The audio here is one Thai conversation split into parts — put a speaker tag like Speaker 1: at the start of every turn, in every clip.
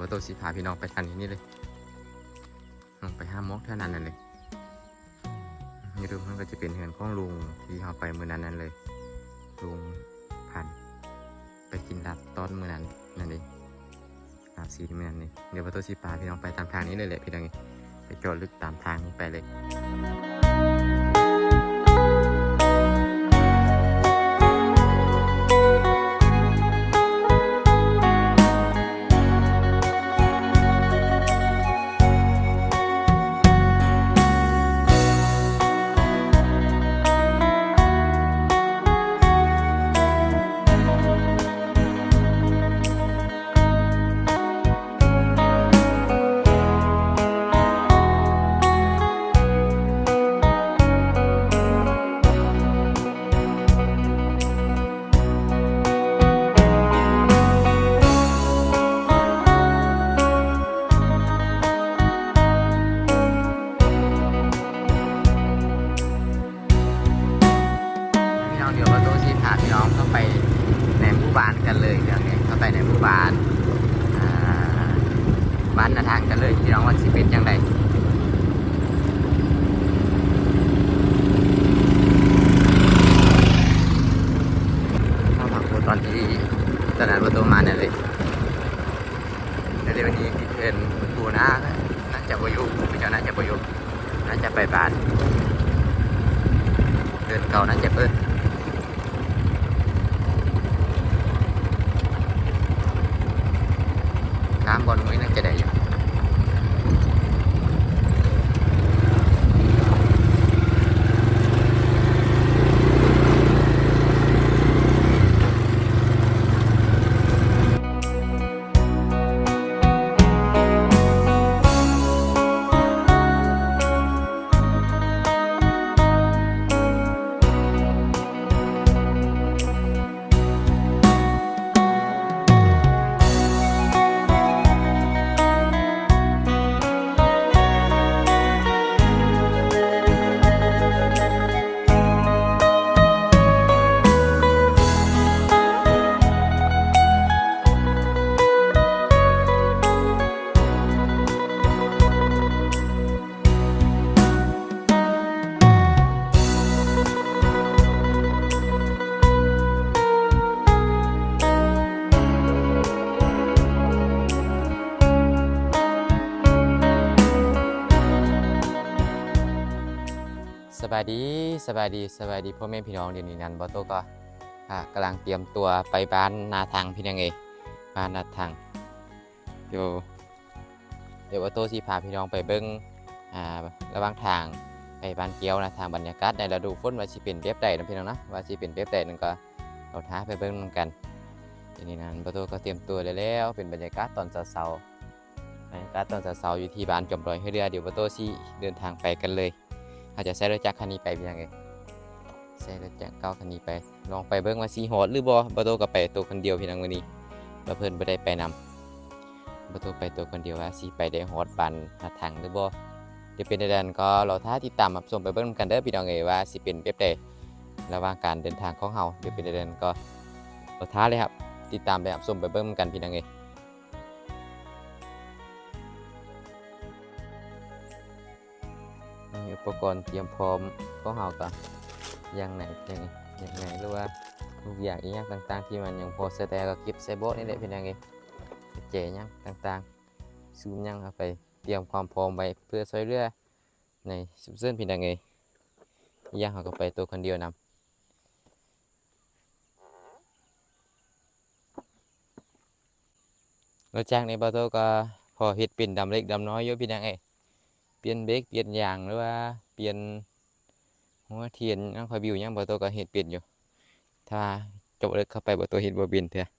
Speaker 1: ประตูสีผาพี่น้องไปทางนี้นี่เลยลงไปห้ามกเท่านั้นเลยนี่ดูมันก็จะเป็นเฮือนของลุงที่เขาไปมือนั้นเลยลุงพันไปกินลาบตอนมือนั้นนั่นเองลาบซีมือนั้นนี่เดี๋ยวประตูสีผาพี่น้องไปตามทางนี้เลยแหละพี่น้องไปจอดลึกตามทางนี้ไปเลยเดี๋ยวประตูชีพาพี่น้องเข้าไปในหมู่บ้านกันเลยเดี๋ยวนี้เข้าไปในหมู่บ้านบ้านนาทางกันเลยพี่น้องว่าสิเป็นยังไงเข้าผักโบตอนที่ตอนนั้นประตูมาเนี่ยเลยแต่เดี๋ยวนี้ที่เป็นปูน่าจะประยุกต์พี่เจ้าน่าจะประยุกต์น่าจะไปบ้านเดินเก่าน่าจะเปิดน้ำบอลมือน่าจะได้อยู่สบายดีพ่อแม่พี่น้องเดี๋ยวนี้นั้นบอโต้ก็กำลังเตรียมตัวไปบ้านนาทางพี่น้องบ้านนาทางเดี๋ยวบอโต้สิพาพี่น้องไปเบิ้งระหว่างทางไปบ้านเกี้ยวนะทางบรรยากาศในฤดูฝนว่าสิเป็นแบบใดนะพี่น้องนะว่าสิเป็นแบบใดนั่นก็เราท้าไปเบิ้งกันเดี๋ยวนี้นั้นบอโต้ก็เตรียมตัวแล้วเป็นบรรยากาศตอนเช้าบรรยากาศตอนเช้าอยู่ที่บ้านจอมดอยให้เรือเดี๋ยวบอโต้สิเดินทางไปกันเลยอาจจะใช้รถจักรคันนี้ไปเป็นยังไงใช้รถจักรเก่าคันนี้ไปลองไปเบิ้งว่าสีฮอดหรือบ่โตกับไปตัวคนเดียวพี่น้องวันนี้เราเพิ่นบ่ได้ไปนำบ่โตไปตัวคนเดียวว่าสิไปได้ฮอดบ้านนาทางหรือบ่เดี๋ยวเป็นใดๆก็เราท้าติดตามรับชมไปเบิ้งกันเด้อพี่น้องว่าสิเป็นแบบใดระหว่างการเดินทางของเฮาเดี๋ยวเป็นใดๆก็เราท้าเลยครับติดตามไปรับชมไปเบิ้งกันพี่น้องอุปกรณ์เตรียมพร้อมของเราก็อย่างไหนหรือว่าทุกอย่างอีกอย่างต่างๆที่มันยังพอใส่แต่ก็เก็บใส่โบ๊ทนี่แหละเป็นยังไงเจ๋ยังต่างๆซูมยังเอาไปเตรียมความพร้อมไว้เพื่อช่วยเหลือในสุดเส้นเป็นยังไงย่างเขาก็ไปตัวคนเดียวนำรถจักรในประตูก็พอเฮ็ดเป็นดำเล็กดำน้อยอยู่เป็นยังไงเปลี่ยนเบรกเปลี่ยนยางหรือว่าเปลี่ยนหัวเทียนยังคอยบิวยังบ่ตัวก็เห็ดเปลี่ยนอยู่ถ้าจบเลยเข้าไปบ่ตัวเห็ดบ่เปลี่ยนเถอะ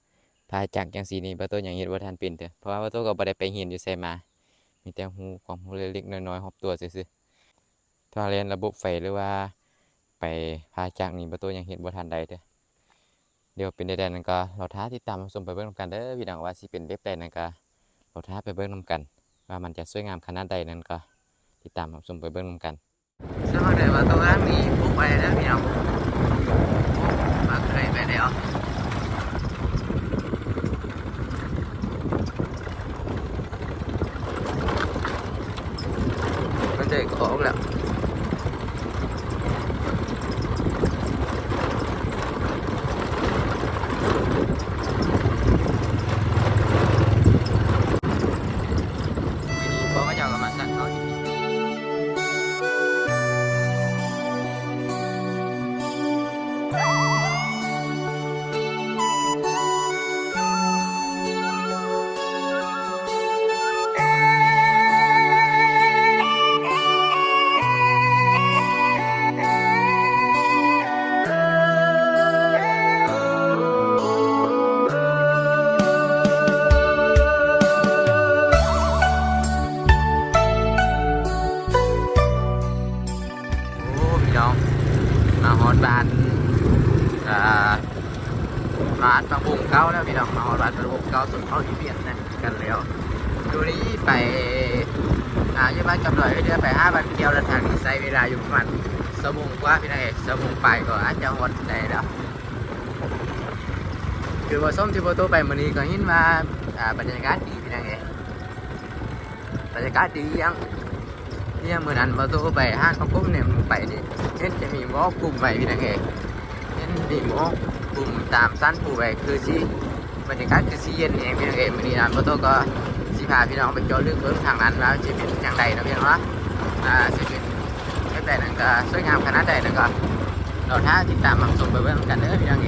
Speaker 1: พาจากจังสีนี้บ่ตัวอย่างเห็ดบ่ทันเปลี่ยนเถอะเพราะว่าบ่ตัวก็บ่ได้ไปเรียนอยู่ไสมามีแต่ความรู้เล็กๆน้อยๆรอบตัวซื่อๆถ้าเรียนระบบไฟหรือว่าไปพาจากนี้บ่ตัวอย่างเห็ดบ่ทันใดเถอะเดี๋ยวเป็นใดๆนั่นก็เราท้าติดตามชมไปเบิ่งนำกันเด้อพี่น้องว่าสิเป็นแบบใดนั่นก็เราท้าไปเบิ่งนำกันว่ามันจะสวยงามขนาดใดนั่นก็ติดตามรับชมไปเบิ่งนำกันสำหรับเดี๋ยวประตูด้านนี้ปุ๊บไปแล้วพี่น้องมาเคยไปเดี๋ยว ร้านบางบุงเก้าแล้วพี่น้องมาร้านบางบุงเก้าส่วนเข้าอีเวียนนะกันแล้วดูนี้ไปยี่บ้านกับหน่อยเดือนไป5 วันเที่ยวแล้วทางนี้ใช้เวลาอยู่ประมาณชั่วโมงกว่าพี่น้องชั่วโมงไปก็อาจจะหมดได้แล้วคือว่าส้มที่โบโตไปมื้อนี้ก็เห็นว่าบรรยากาศดีพี่น้องบรรยากาศดียังมื้อนั้นโบโตไปห้างของผมเนี่ยไปนี่เห็นจะมีหมอกลุ่มไปพี่น้องเห็นมีหมอกลุ่มตามสั้นผู้ไปคือสิบรรยากาศคือสิเย็นเองพี่น้องมื้อนี้โบโตก็สิพาพี่น้องไปเจาะลึกเบิ่งทางนั้นแล้วจะเป็นอย่างไรนะพี่น้องสิเป็นแบบใดนั่นก็สวยงามขนาดใดนั่นก็เราถ้าติดตามรับชมไปเบิ่งกันเด้อพี่น้อง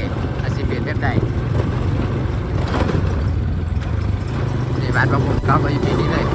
Speaker 1: สิเป็นแบบใดนี่บ้านบางบุงก็อยู่ที่นี่เลย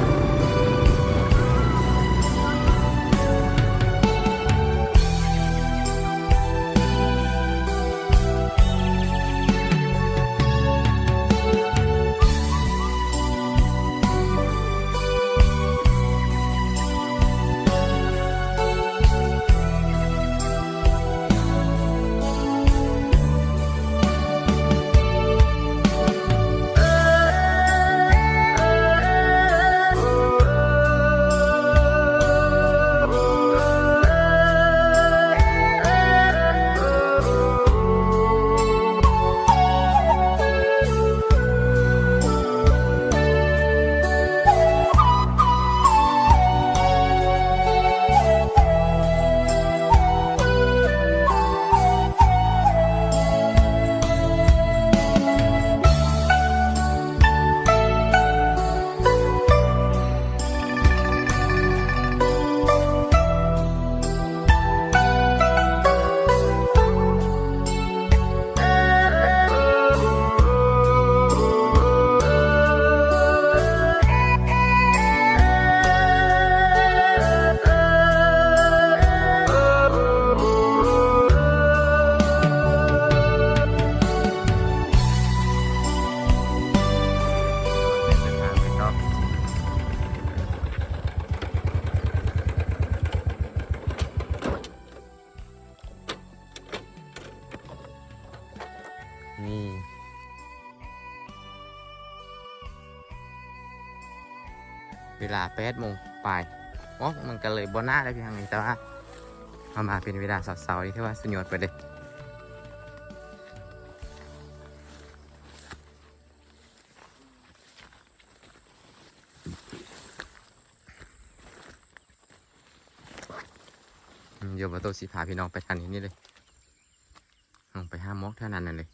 Speaker 1: นี่เวลา8 โมงปลายมันก็เลยบนหน้าได้เพียงนี้แต่ว่าเอามาเป็นเวลาเสาร์ที่ว่าสุดยอดไปเลยเดี๋ยวมาโตสีพาพี่น้องไปทางนี้เลยไปห้ามมอกเท่านั้นเลย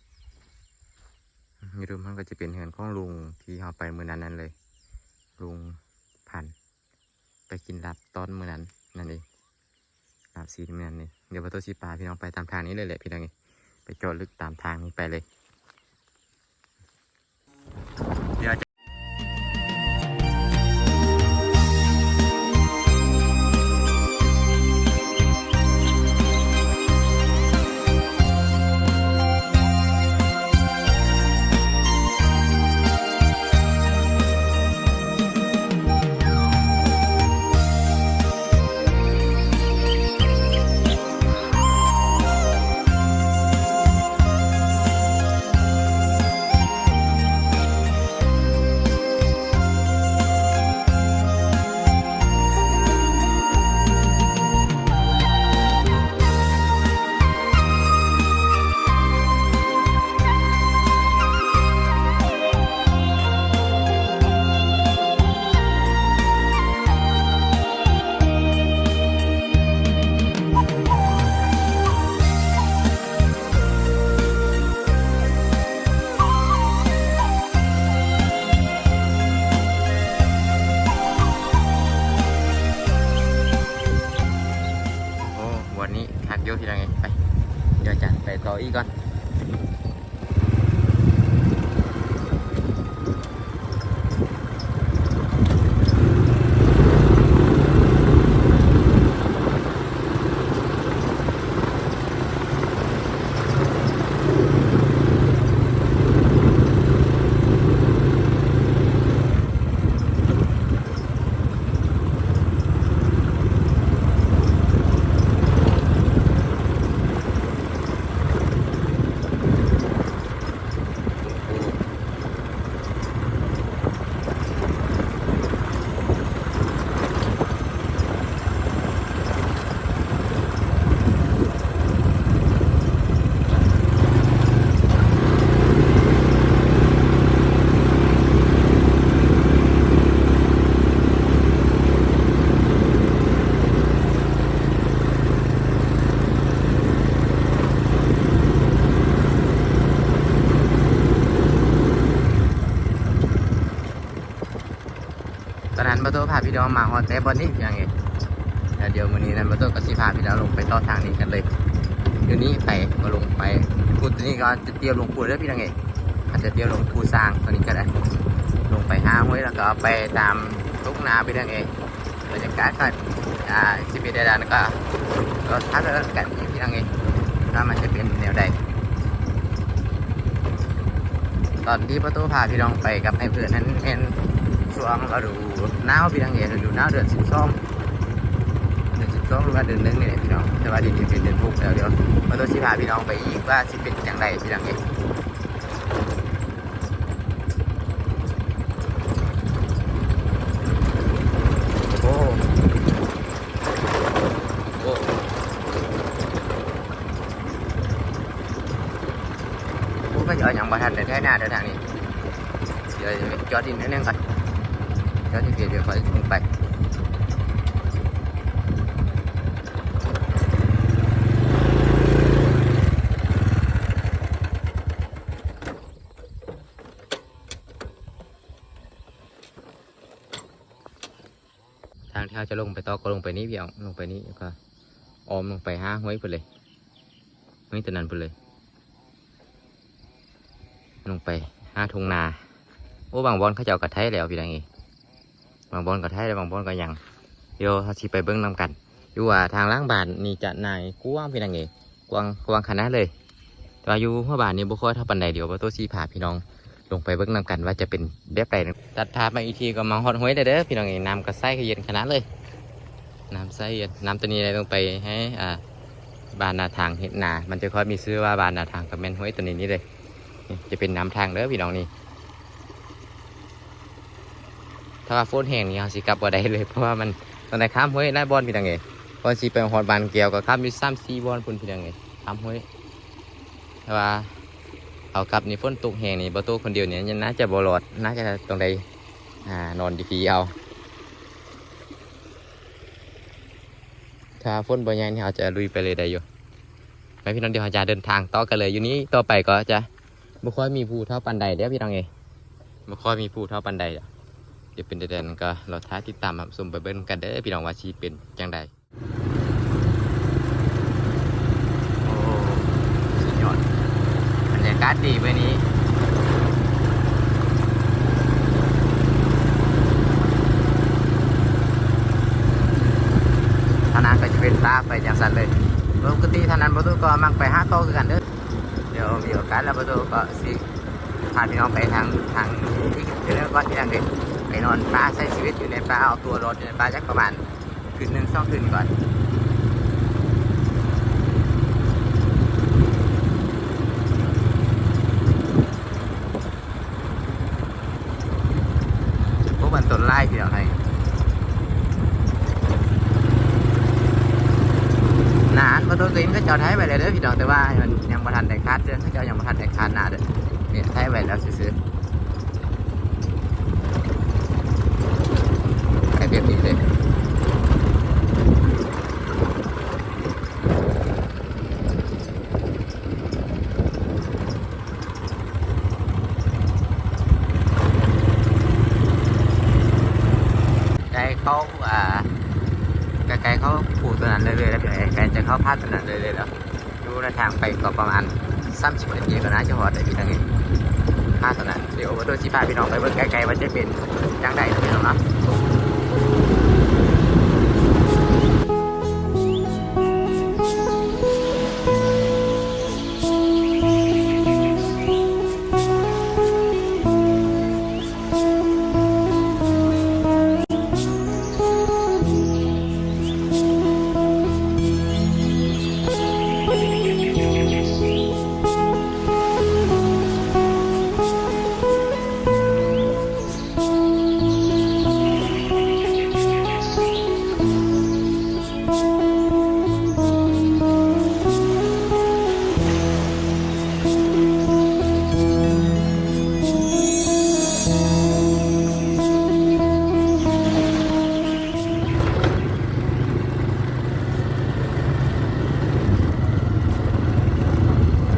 Speaker 1: มีรูปมันก็จะเป็นเหือนของลุงที่เขาไปเมื่อนั้นเลยลุงพันไปกินลาบตอนเมื่อนั้นนั่นเองลาบซีเมื่อนั้นนี่เดี๋ยวพอตัวชีปลาพี่น้องไปตามทางนี้เลยแหละพี่น้องเองไปจอดลึกตามทางนี้ไปเลยเดี๋ยวเดี๋ยวทีละไงไปเดี๋ยวจันไปต่ออีกก่อน โต้พาพี่น้องมาฮอตแต่บอนนี้ยังไงเดี๋ยวมื้อนี้นั้นบอโต้ก็สิพาพี่น้องลงไปต่อทางนี้กันเลยเดี๋ยวนี้ไปก็ลงไปพูดตัวนี้ก็จะเตรียมลงพูดแล้วพี่น้องเองอาจจะเตรียมลงพูสร้างตัวนี้ก็ได้ลงไปห้าห้วยแล้วก็ไปตามทุ่งนาพี่น้องเองบรรยากาศก็ชีวิตใดๆก็ทักกันพี่น้องเองว่ามันจะเป็นแนวใดตอนที่ประตูพาพี่น้องไปกับไอ้เพื่อนนั้นเป็นช่วงฤดูหนาวพี่น้องเองฤดูหนาวเดือน12หรือว่าเดือนนึงนี่แหละพี่น้องแต่ว่าเดือนนี้เป็นเดือนพุธแล้วเดี๋ยวประตูสิพาพี่น้องไปอีกว่าจะเป็นอย่างไรพี่น้องเองโอ้โอ้ผู้ก็จะอย่างประทันแต่แท้หน้าเดินทางนี้เดี๋ยวจอดดินนิดนึงก่อนจอดที่เดี๋ยวค่อยลงไปทางที่เราจะลงไปต่อก็ลงไปนี้พี่น้องลงไปนี้แล้วก็ออมลงไปห้าห้วยไปเลยห้วยตะนันไปเลยลงไปห้าทุ่งนาโอ้บางบอนเขาจะเอากระไทยแล้วพี่น้องเองบางบอนกระไทยแล้วบางบอนก็ยังเดี๋ยวเขาสิไปเบิ้งนำกันอยู่ว่าทางล้างบานนี่จะนายกว้างพี่น้องเองกว้างขนาดเลยแต่ว่าอยู่หัวบานนี่บุคคลเท่าปันใดเดี๋ยวประตูสีผาพี่น้องลงไปเบิ้งนำกันว่าจะเป็นแบบใดตัดภาพมาอีกทีก็มาฮอดห้วยเด้อพี่น้องเองน้ำกระไส้เย็นขนาดเลยน้ำไส้เย็นน้ำตัวนี้ลงไปให้บานนาทางเห็นนามันจะค่อยมีชื่อว่าบานนาทางกับแม่นห้วยตัวนี้นี่เลยจะเป็นน้ำทางเด้อพี่น้องนี่ถ้าว่าโฟนแห้งนี่เขาสิกลับบ่ได้เลยเพราะว่ามันตอนไหนข้ามห้วยไล่บอลพี่น้องเองพอสิไปฮอดบานเกียวก็ข้ามอยู่3-4บอลพุ่นพี่น้องเองข้ามห้วยแต่ว่าเอากลับนี่ฝนตกแห้งนี่บ่โตคนเดียวเนี่ยยังน่าจะบ่รอดน่าจะตรงใดนอนดีๆเอาถ้าฝนบ่ใหญ่นี่เขาจะลุยไปเลยได้อยู่ไปพี่น้องเดี๋ยวเราจะเดินทางต่อกันเลยอยู่นี้ต่อไปก็จะบ่ค่อยมีภูเท่าปันใดเด้อพี่น้องเองบ่ค่อยมีภูเท่าปันใดเดี๋ยวเป็นเดือนก็เราท้าติดตามรับชมไปเบิ้งกันเด้อพี่น้องว่าชีเป็นจังใดโอ้สุดยอดบรรยากาศดีวันนี้ทางนั้นก็จะเป็นตาไปอย่างสันเลยปกติทางนั้นประตูก็มักไปหาโตคือกันเด้อเดี๋ยวมีโอกาสแล้วประตูก็สิพาพี่น้องไปทางที่เดี๋ยวก่อนที่ทางเด็กไปนอนปลาใช้ชีวิตอยู่ในปลาเอาตัวรอดอยู่ในปลาจักประมาณคืนหนึ่ง2 คืนก่อนพวกมันต้นไล่พี่น้องให้นานประตูตัวเองก็จอดท้ายไปเลยเด้อพี่น้องแต่ว่ามันยังประทันแต่คาดเด้อเขาเจ้ายังประทันแต่คาดหน้าเด้อเนี่ยท้ายไปแล้วซื้อไปเรียบนี้เลยไกลเขาไกลเขาผูกตัวนั้นเลยแล้วไกลจะเข้าพลาดตัวนั้นเลยแล้วดูในทางไปก็ประมาณ30 นาทีก็น่าจะหอดได้พี่น้องเองพลาดตัวนั้นเดี๋ยวว่าตัวชีพาพี่น้องไปเบิ่งไกลๆว่าจะเป็นจังใดพี่น้องเนาะ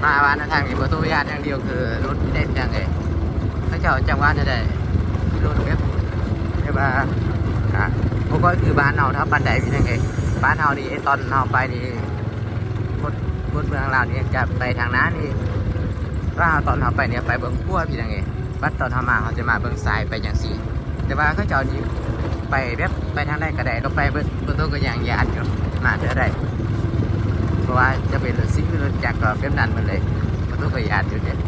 Speaker 1: มาบ้านทางนี้ประตูญาติอย่างเดียวคือรถไม่ได้ยังไงถ้าเจ้าจังหวัดได้รถเว็บใช่ป่ะ พวกก็คือบ้านเฮาถ้าปันใดพี่น้องเอ้ยบ้านเฮานี่ตอนเฮาไปนี่บนเมืองเรานี่จะไปทางนั้นนี่ว่าตอนเฮาไปเนี่ยไปเบิ่งขั้วพี่น้องเอ้ยบัดตอนเฮามาเขาจะมาเบิ่งซ้ายไปจังซี่แต่ว่าเขาเจ้านี่ไปแบบไปทางใดก็ได้ก็ไปเบิ่งตัวก็อย่างยานอยู่มาเท่าใดเพราะว่าจะเป็นรถซิ่งหรือรถจักรก็เป็นนั้นหมดเลยมันตัวก็ยานอยู่เนี่ย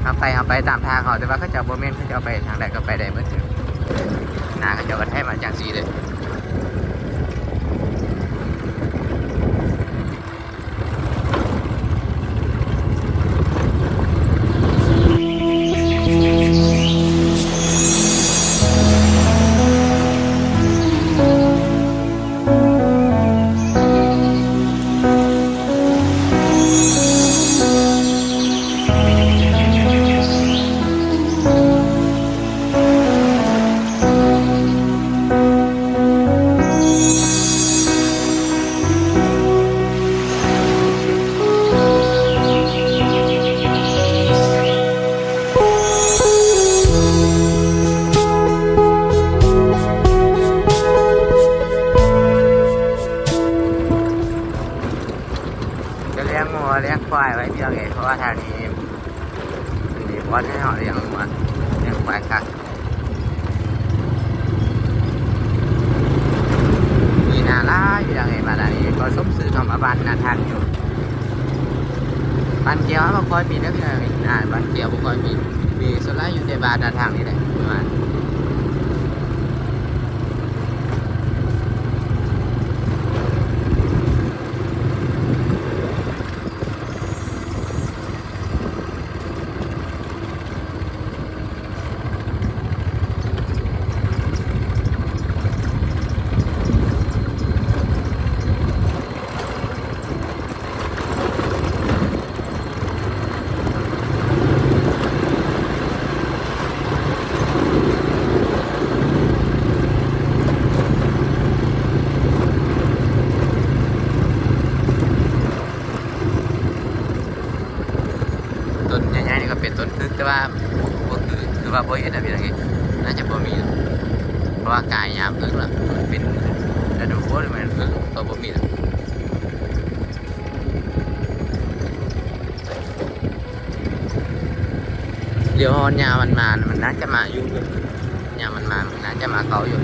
Speaker 1: เอาไปตามทางเขาแต่ว่าเขาเจ้าบ่แม่นเขาเจ้าไปทางใดก็ไปได้หมดอยู่หน้าเขาเจ้าก็แท้มาจังซี่เลยเลี้ยงควายไว้พี่น้องเอ๋เพราะว่าทางนี้มีวัดให้เขาเลี้ยงควายครับมีนาล่าพี่น้องเอ๋มาทางนี้ก็สมซื้อทำมาบ้านนาทางอยู่บ้านเกียวบางคนมีนะพี่น้องเอ๋บ้านเกียวบางคนมีโซล่าอยู่ในบ้านนาทางนี้แหละประมาณต้นใหญ่ๆนี่ก็เป็นต้นทึกแต่ว่าคือว่าโบเห็นนะพี่น้องเอ๋น่าจะโบมีเพราะว่ากายยามทึกละเป็นแต่ดูโคตรเหมือนทึกตัวโบมีเดี๋ยวฮอนยามันมามันน่าจะมาอยู่ยามันมามันน่าจะมาเกาอยู่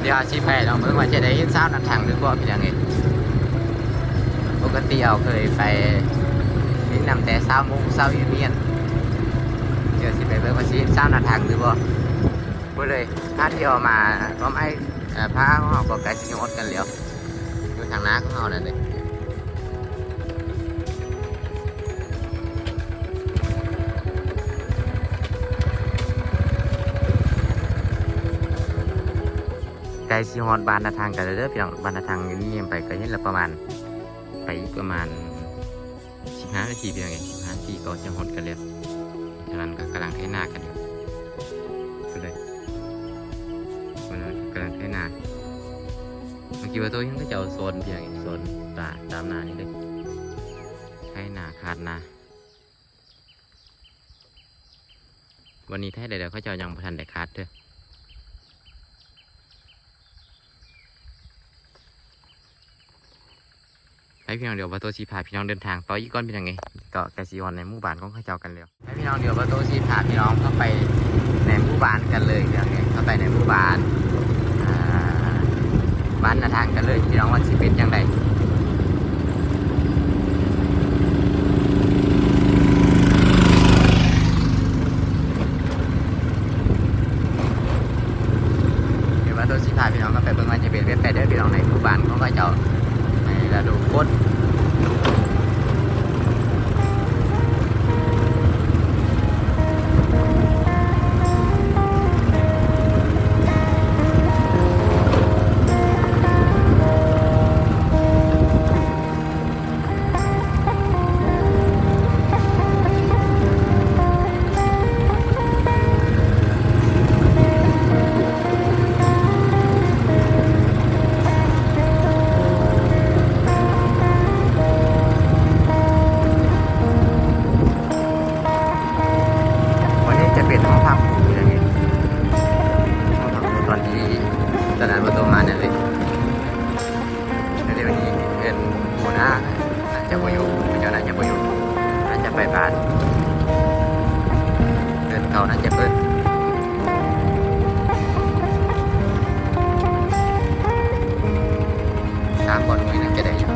Speaker 1: เดี๋ยวอาชีพไปลองเมื่อวันจะได้ยินเช้านัดทางหรือว่าเป็นยังไงปกติเอาเคยไปนี่นำแต่เช้ามุ้งเช้ายูเนียนเดี๋ยวสิไปเมื่อวันที่เช้านัดทางหรือว่าพูดเลยถ้าเที่ยวมาก็ไม่พระของเราก็ใกล้สิงดกันแล้วอยู่ทางน้าของเรานั่นเลยไกลสิฮอดบ้านนาทางกันเลยเด้อพี่น้องบ้านนาทางนี่ยังไปก็เห็นละประมาณ15 นาทีเพียงไง15 นาทีก็จะฮอดกันแล้วฉะนั้นก็กำลังเทนากันอยู่เลยกำลังเทนาเมื่อกี้ว่าตัวยังก็จะเอาโซนเพียงโซนตามนานี่เลยไทนาขาดนาวันนี้ไทยเดี๋ยวเขาจะยังพันได้ขาดเด้อให้พี่น้องเดี๋ยวประตูสีผาพี่น้องเดินทางต่ออีกก้อนเป็นยังไงก็แกซีออนในหมู่บ้านของเขาเจ้ากันเลยให้พี่น้องเดี๋ยวประตูสีผาพี่น้องเข้าไปในหมู่บ้านกันเลยเดี๋ยวไงเข้าไปในหมู่บ้านบ้านนาทางกันเลยพี่น้องว่าสิเป็นยังไงเดี๋ยวประตูสีผาพี่น้องก็ไปเบิ่งว่าจะเป็นไปเด้อพี่น้องในหมู่บ้านของเขาเจ้าในฤดูฝน ามบอลหน่วยนั่นจะได้อยู่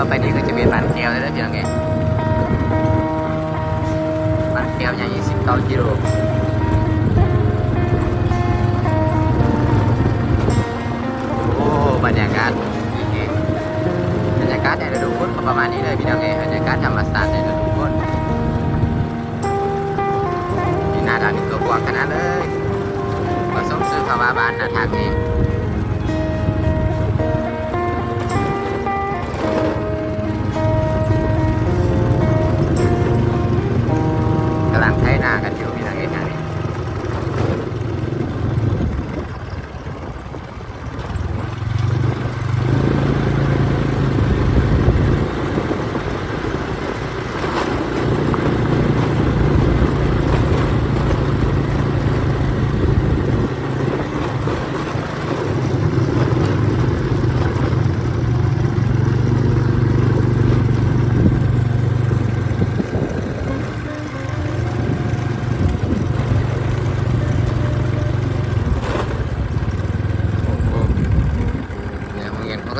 Speaker 1: ก็ไปนี่ก็จะเป็นบ้านแก้วเลยนะพี่น้องเองบ้านแก้วใหญ่29 กิโลโอ้บรรยากาศบรรยากาศในฤดูฝนก็ประมาณนี้เลยพี่น้องเองบรรยากาศธรรมชาติในฤดูฝนมีหน้าทางนี้ก็กว้างขนาดเลยก็สมชื่อคำว่าบ้านนาทางนี้กำลังไถนากันอยู่พี่น้องเองนะ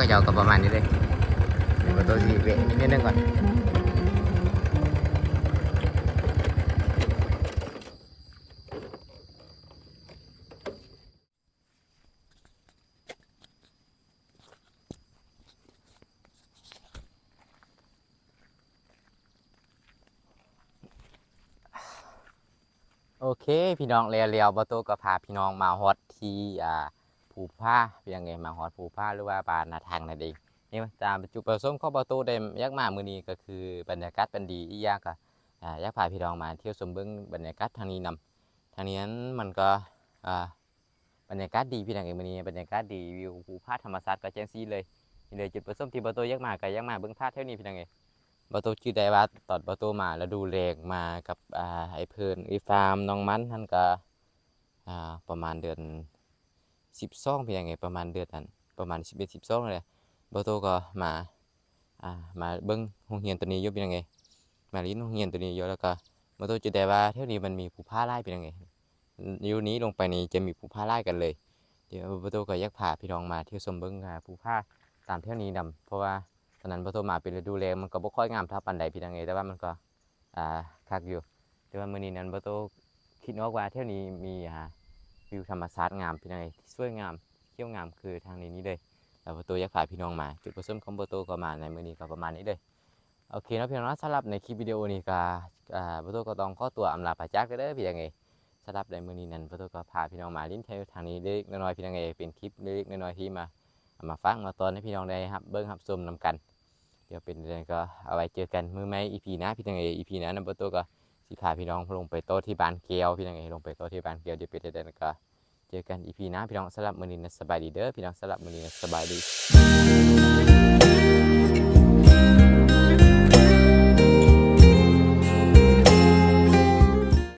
Speaker 1: ก็ยาวกับประมาณนี้เลยเดี๋ยวตัวสีเวนิดนึงก่อนโอเคพี่น้องเรียวๆบอโต้ก็พาพี่น้องมาฮอตที่ภูผ้าเป็นยังไงมาฮอตภูผ้าหรือว่าบ้านนาทางนั่นเองนี่ตามจุดประสงค์ของบอโต้ได้ยักมามือนี้ก็คือบรรยากาศเป็นดีอีกอย่างก็อยากพาพี่น้องมาเที่ยวชมเบื้องบรรยากาศทางนี้นำทางนี้นั้นมันก็บรรยากาศดีพี่น้องเองมือนี้บรรยากาศดีวิวภูผ้าธรรมชาติก็แจ้งซีเลยนี่เลยจุดประสงค์ที่บอโต้ยักมาก็ยักมาเบื้องผ้าเท่านี้พี่น้องเองบอโต้ชื่อได้ว่าตอนบอโต้มาแล้วดูแรงมากับไอเพิ่นไอฟาร์มน้องมันท่านก็ประมาณเดือน12เป็นยังไงประมาณเดือนนั้นประมาณ11 12เลยบอโต้ก็มาเบิ้งโรงเรียนตัวนี้อยู่เป็นยังไงมาลิ้นโรงเรียนตัวนี้อยู่แล้วก็บอโต้จะได้ว่าเท่านี้มันมีภูผาไล่เป็นยังไงอยู่นี้ลงไปนี้จะมีภูผาไล่กันเลยเดี๋ยวบอโต้ก็อยากพาพี่น้องมาเที่ยวชมเบิ้งภูผาตามเท่านี้นำเพราะว่าตอนนั้นบอโต้มาเป็นฤดูแล้งมันก็บ่ค่อยงามเท่าปันใดเป็นยังไงแต่ว่ามันก็คักอยู่แต่ว่ามื้อนี้นั้นบอโต้คิดว่าเท่านี้มีวิวธรรมชาติงามเป็นยังไงที่สวยงามเที่ยวงามคือทางนี้เลยแล้วประตูอยากพาพี่น้องมาจุดประสงค์ของประตูก็มาในมื้อนี้ก็ประมาณนี้เลยโอเคนะพี่น้องสำหรับในคลิปวิดีโอนี้ก็ประตูก็ต้องขอตัวอำลาพระจักรเด้อพี่ยังไงสำหรับในมื้อนี้นั้นประตูก็พาพี่น้องมาลิ้นเที่ยวทางนี้เล็กน้อยพี่ยังไงเป็นคลิปเล็กน้อยที่มาฟังมาตอนให้พี่น้องได้ครับเบิ้งครับชมนำกันเดี๋ยวเป็นเรื่องก็เอาไว้เจอกันมื้อไหม EP นะพี่ยังไง EP นะประตูก็สิพาพี่น้องลงไปโต๊ะที่บ้านเกลียวพี่ยังไงลงไปโต๊ะที่บ้านเกลียวเดี๋ยวเป็นเรื่องก็เจอกัน EP นะพี่น้องสำหรับมื้อนี้นะสบายดีเด้อพี่น้องสำหรับมื้อนี้นะสบายดี